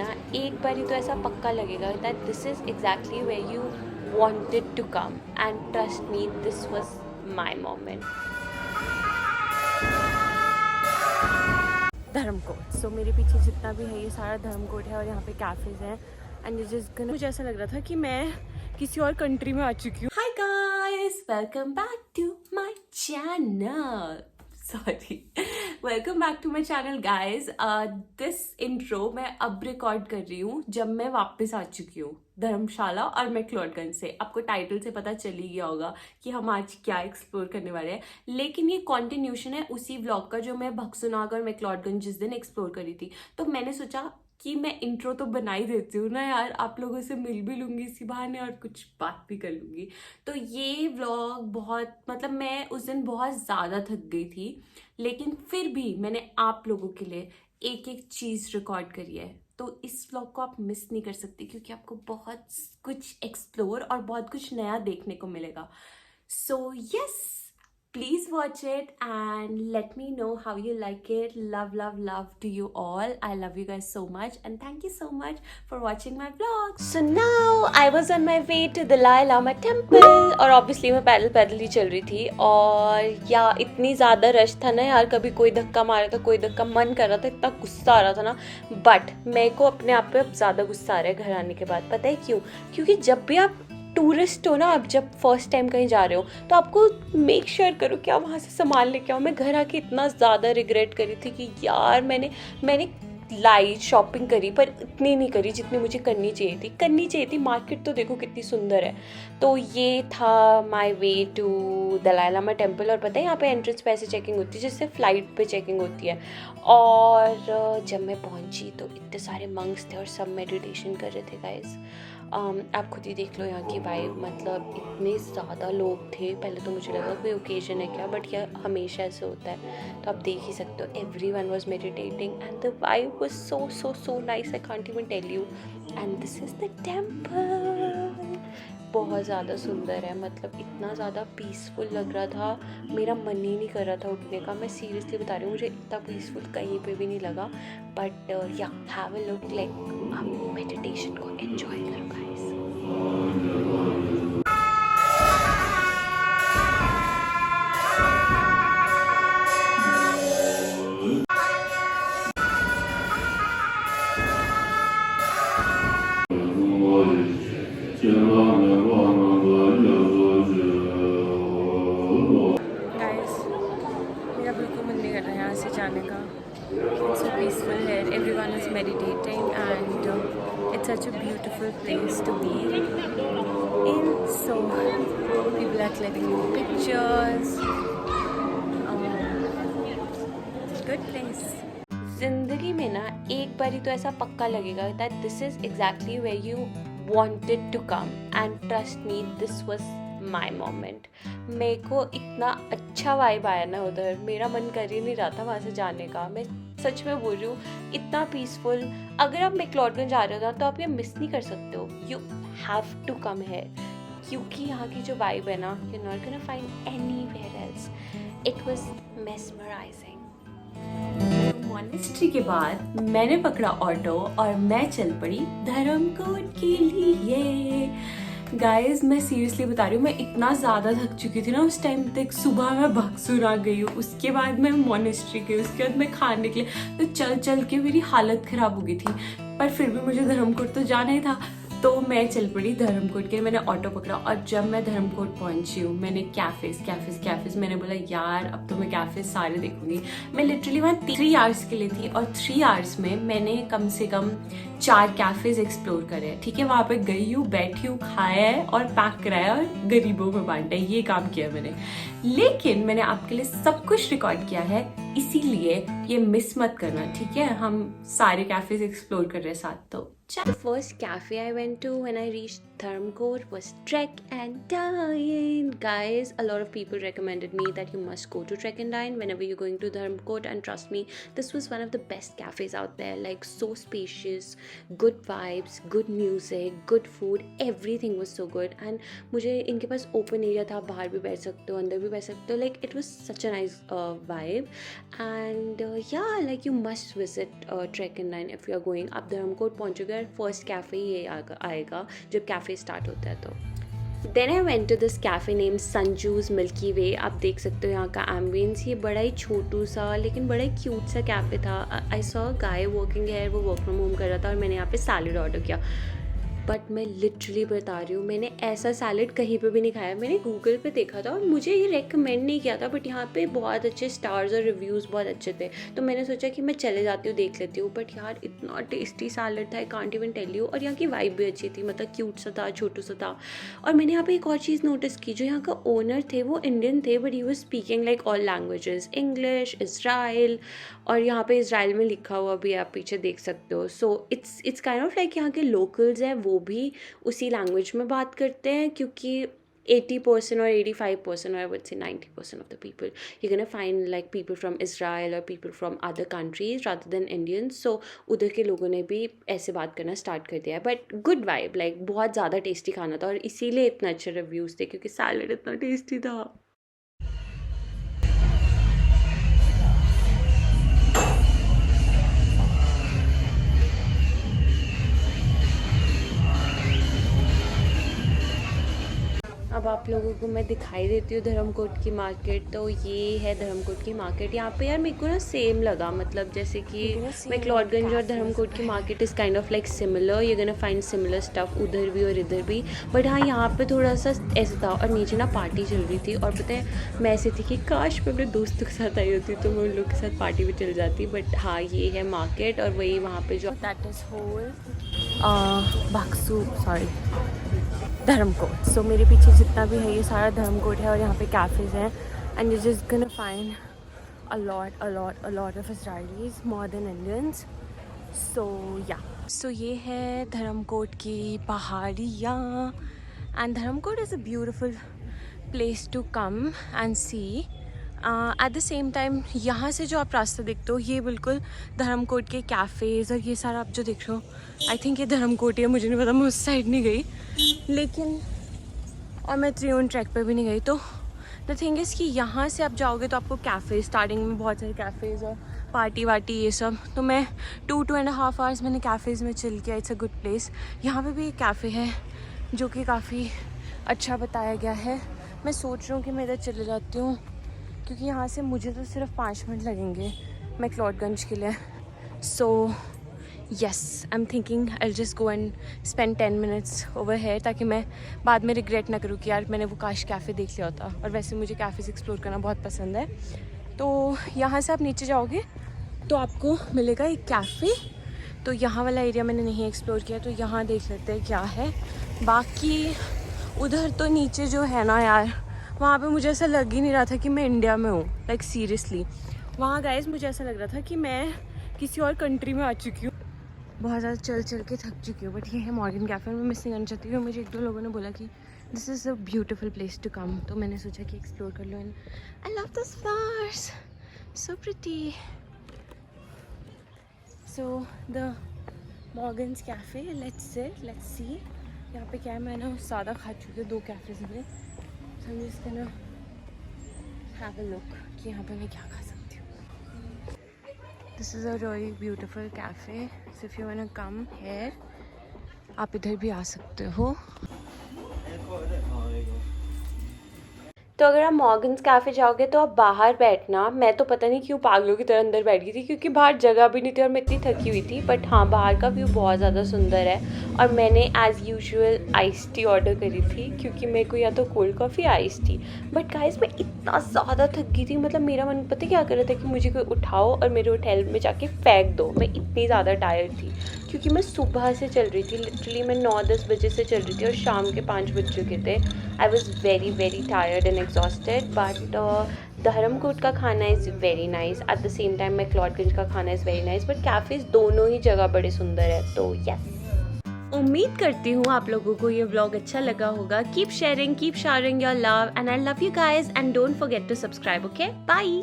ना एक बारी तो ऐसा पक्का लगेगा that this is exactly where you wanted to come and trust me this was my moment. Dharamkot. So मेरे पीछे जितना भी है ये सारा धर्मकोट है और यहाँ पे कैफेज हैं एंड मुझे ऐसा लग रहा था कि मैं किसी और कंट्री में आ चुकी हूँ। Hi guys, welcome back to my channel. Sorry, welcome back to my channel guys. This intro मैं अब रिकॉर्ड कर रही हूँ जब मैं वापस आ चुकी हूँ धर्मशाला और मैक्लोडगंज से। आपको टाइटल से पता चल ही गया होगा कि हम आज क्या एक्सप्लोर करने वाले हैं, लेकिन ये कॉन्टिन्यूशन है उसी व्लॉग का जो मैं भक्सुनाग और मैक्लोडगंज जिस दिन एक्सप्लोर करी थी। तो मैंने सोचा कि मैं इंट्रो तो बना ही देती हूँ ना यार, आप लोगों से मिल भी लूँगी इसी बहाने और कुछ बात भी कर लूँगी। तो ये व्लॉग बहुत मैं उस दिन बहुत ज़्यादा थक गई थी, लेकिन फिर भी मैंने आप लोगों के लिए एक एक चीज़ रिकॉर्ड करी है। तो इस व्लॉग को आप मिस नहीं कर सकते क्योंकि आपको बहुत कुछ एक्सप्लोर और बहुत कुछ नया देखने को मिलेगा। So yes, please watch it and let me know how you like it. Love to you all. I love you guys so much and thank you so much for watching my vlog. So now I was on my way to the Dalai Lama temple और obviously मैं पैदल ही चल रही थी और या इतनी ज़्यादा रश था ना यार, कभी कोई धक्का मारा था, कोई धक्का मन कर रहा था, इतना गुस्सा आ रहा था ना। बट मेरे को अपने आप पे अब ज़्यादा गुस्सा आ रहा है घर आने के बाद। पता है क्यों? क्योंकि जब भी आप टूरिस्ट हो ना, आप जब फर्स्ट टाइम कहीं जा रहे हो तो आपको मेक श्योर करो कि आप वहाँ से सामान लेके आओ। मैं घर आके इतना ज़्यादा रिग्रेट करी थी कि यार मैंने लाइट शॉपिंग करी पर इतनी नहीं करी जितनी मुझे करनी चाहिए थी। मार्केट तो देखो कितनी सुंदर है। तो ये था my way to Dalai Lama temple. और पता है यहाँ पे एंट्रेंस पे ऐसे चेकिंग होती है जिससे फ़्लाइट पे चेकिंग होती है। और जब मैं पहुँची तो इतने सारे मंक्स थे और सब मेडिटेशन कर रहे थे गाइस। आप खुद ही देख लो यहाँ की वाइब, मतलब इतने ज़्यादा लोग थे। पहले तो मुझे लगा कोई ओकेजन है क्या, बट यह हमेशा ऐसे होता है। तो आप देख ही सकते हो, everyone was meditating and the vibe was so nice, I can't even tell you. And this is the temple. बहुत ज़्यादा सुंदर है, मतलब इतना ज़्यादा पीसफुल लग रहा था, मेरा मन ही नहीं कर रहा था उठने का। मैं सीरियसली बता रही हूँ, मुझे इतना पीसफुल कहीं पे भी नहीं लगा। बट या हैव अ लुक, लाइक आप मेडिटेशन को एंजॉय करो गाइस। मेरा बिल्कुल मन नहीं कर रहा है यहाँ से जाने का। It's so peaceful here. Everyone is meditating and it's such a beautiful place to be in. So people are clicking pictures. Good place. जिंदगी में ना एक बारी तो ऐसा पक्का लगेगा that this is exactly where you wanted to come and trust me, this was my moment. मेरे को इतना अच्छा वाइब आया ना उधर, मेरा मन कर ही नहीं रहा था वहाँ से जाने का। मैं सच में बोल रही हूँ, इतना पीसफुल। अगर आप मैक्लोडगंज जा रहे हो ना तो आप ये मिस नहीं कर सकते हो। You have to come here क्योंकि यहाँ की जो वाइब है ना, you not gonna find anywhere else. It was mesmerising. Monastery के बाद मैंने पकड़ा ऑटो और मैं चल पड़ी धर्मकोट के लिए। गाइज मैं सीरियसली बता रही हूँ, मैं इतना ज़्यादा थक चुकी थी ना उस टाइम तक। सुबह मैं भक्सुनाग गई हूँ, उसके बाद मैं मॉनेस्ट्री गई, उसके बाद मैं खाने के लिए, तो चल के मेरी हालत ख़राब हो गई थी। पर फिर भी मुझे धर्मकोट तो जाना ही था, तो मैं चल पड़ी धर्मकोट के। मैंने ऑटो पकड़ा और जब मैं धर्मकोट पहुंची हूँ, मैंने कैफ़ेज़ मैंने बोला यार अब तो मैं कैफ़ेज़ सारे देखूंगी। मैं लिटरली वहाँ 3 आवर्स के लिए थी और 3 आवर्स में मैंने कम से कम 4 कैफ़ेज़ एक्सप्लोर करे हैं। ठीक है, वहाँ पे गई हूँ, बैठी हूँ, खाया है और पैक कराया और गरीबों में बांटा है, ये काम किया मैंने। लेकिन मैंने आपके लिए सब कुछ रिकॉर्ड किया है, इसीलिए ये मिस मत करना, ठीक है? हम सारे कैफ़ेज़ एक्सप्लोर कर रहे हैं साथ। तो The first cafe I went to when I reached Dharmkot was Trek and Dine. Guys, a lot of people recommended me that you must go to Trek and Dine whenever you're going to Dharmkot, and trust me, this was one of the best cafes out there. Like, so spacious, good vibes, good music, good food, everything was so good. And मुझे इनके पास open area था, बाहर भी बैठ सकते हो, अंदर भी बैठ सकते हो. Like, it was such a nice vibe. And yeah, like, you must visit Trek and Dine if you are going. आप धर्मकोट पहुँचोगे और फर्स्ट कैफ़े ये आएगा जब कैफ़े स्टार्ट होता है. तो then I went to this cafe name Sanju's milky way. आप देख सकते हो यहाँ का एम्बियंस. ये बड़ा ही छोटू सा लेकिन बड़ा ही क्यूट सा कैफ़े था. आई सॉ गाय वर्किंग है, वो वर्क फ्रॉम होम कर रहा था और मैंने यहाँ पे सैलड ऑर्डर किया. बट मैं लिटरली बता रही हूँ, मैंने ऐसा सैलड कहीं पे भी नहीं खाया. मैंने गूगल पे देखा था और मुझे ये रेकमेंड नहीं किया था, बट यहाँ पे बहुत अच्छे स्टार्स और रिव्यूज़ बहुत अच्छे थे. तो मैंने सोचा कि मैं चले जाती हूँ, देख लेती हूँ. बट यार इतना टेस्टी सैलड था, I can't even tell you. और यहाँ की वाइब भी अच्छी थी, मतलब क्यूट सा था, छोटू सा था. और मैंने यहाँ पे एक और चीज़ नोटिस की, जो यहाँ का ओनर थे वो इंडियन थे, but he was speaking like all languages, English, Israel, और यहाँ पे इज़राइल में लिखा हुआ भी आप पीछे देख सकते हो. So it's kind of like यहाँ के लोकल्स हैं वो भी उसी लैंग्वेज में बात करते हैं, क्योंकि 80% or 85%, or I would say 90% of the people, you're gonna find like people from Israel or people from other countries rather than Indians. So उधर के लोगों ने भी ऐसे बात करना स्टार्ट कर दिया है. बट गुड वाइब, लाइक बहुत ज़्यादा टेस्टी खाना था और इसीलिए इतना अच्छे रिव्यूज़ थे, क्योंकि सैलड इतना टेस्टी था. अब आप लोगों को मैं दिखाई देती हूँ धर्मकोट की मार्केट. तो ये है धर्मकोट की मार्केट. यहाँ पे यार मेरे को ना सेम लगा, मतलब जैसे कि मैक्लोडगंज और धर्मकोट की market is kind of like similar. You gonna find similar stuff उधर भी और इधर भी. बट हाँ, यहाँ पे थोड़ा सा ऐसा था. और नीचे ना पार्टी चल रही थी, और पता है मैं ऐसी थी कि काश मैं अपने दोस्तों के साथ आई होती तो मैं उन लोग के साथ पार्टी भी चल जाती. बट हाँ, ये है मार्केट. और वही वहाँ पे जो that is whole Bhagsu, sorry, Dharamkot. So मेरे पीछे जितना भी है ये सारा धर्मकोट है, और यहाँ पे कैफ़ेज़ हैं. And you just gonna find a lot of Israelis more than Indians. So yeah. So ये है धर्मकोट की पहाड़ियाँ. And Dharamkot is a beautiful place to come and see. At the same time यहाँ से जो आप रास्ता देखते हो ये बिल्कुल धर्मकोट के कैफ़ेज़ और ये सारा आप जो देख रहे हो, आई थिंक ये धर्मकोट ही है. मुझे नहीं पता, मैं उस साइड नहीं गई. लेकिन और मैं त्रियोन ट्रैक पे भी नहीं गई. तो द थिंग इज़ कि यहाँ से आप जाओगे तो आपको कैफ़े, स्टार्टिंग में बहुत सारे कैफ़ेज़ और पार्टी वार्टी ये सब. तो मैं 2.5 आवर्स मैंने कैफ़ेज़ में चिल किया. It's a good place. यहाँ पे भी एक कैफ़े है जो कि काफ़ी अच्छा बताया गया है. मैं सोच रहा हूँ कि मैं इधर चले जाती हूँ, क्योंकि यहाँ से मुझे तो सिर्फ 5 मिनट लगेंगे मैक्लोडगंज के लिए. So yes, I am thinking I just go and spend 10 minutes over here, ताकि मैं बाद में रिग्रेट ना करूँ कि यार मैंने वो काश कैफ़े देख लिया होता. और वैसे मुझे कैफ़ेज़ एक्सप्लोर करना बहुत पसंद है. तो यहाँ से आप नीचे जाओगे तो आपको मिलेगा एक कैफ़े. तो यहाँ वाला एरिया मैंने नहीं एक्सप्लोर किया, तो यहाँ देख लेते हैं क्या है. बाकी उधर तो नीचे जो है ना यार, वहाँ पे मुझे ऐसा लग ही नहीं रहा था कि मैं इंडिया में हूँ. लाइक सीरियसली, वहाँ गाइस मुझे ऐसा लग रहा था कि मैं किसी और कंट्री में आ चुकी हूँ. बहुत ज़्यादा चल के थक चुकी हूँ. बट ये है मॉर्गन कैफ़े. मैं मिस नहीं करना चाहती हूँ. मुझे 1-2 लोगों ने बोला कि this is a beautiful place to come, तो मैंने सोचा कि एक्सप्लोर कर लो. And I love this flowers, so pretty. So the Morgan's cafe, let's see यहाँ पे क्या है. मैं ना ज़्यादा खा चुकी हूँ 2 कैफ़ेज़ में. So I'm just gonna have a look कि यहाँ पे मैं क्या खा सकती हूँ. This is a really beautiful cafe. So if you wanna come here, आप इधर भी आ सकते हो. तो अगर आप मॉर्गन्स कैफ़े जाओगे तो आप बाहर बैठना. मैं तो पता नहीं क्यों पागलों की तरह अंदर बैठ गई थी, क्योंकि बाहर जगह भी नहीं थी और मैं इतनी थकी हुई थी. बट हाँ, बाहर का व्यू बहुत ज़्यादा सुंदर है. और मैंने as usual ice tea order करी थी, क्योंकि मेरे को या तो cold coffee ice tea. But guys मैं इतना ज़्यादा थक गई थी, मतलब मेरा मन पता क्या कर रहा था कि मुझे कोई उठाओ और मेरे होटल में जाके फेंक दो. मैं इतनी ज़्यादा टायर्ड थी, क्योंकि मैं सुबह से चल रही थी. लिटरली मैं 9-10 बजे से चल रही थी और शाम के 5 बज चुके थे. I was very tired and exhausted. But Dharamkot का खाना is very nice. At the same time McLeodganj का खाना is very nice. But cafes दोनों ही जगह बड़े सुंदर है. तो यस. उम्मीद करती हूँ आप लोगों को ये व्लॉग अच्छा लगा होगा. Keep sharing, keep sharing your love, and I love you guys, and don't forget to subscribe. Okay, bye.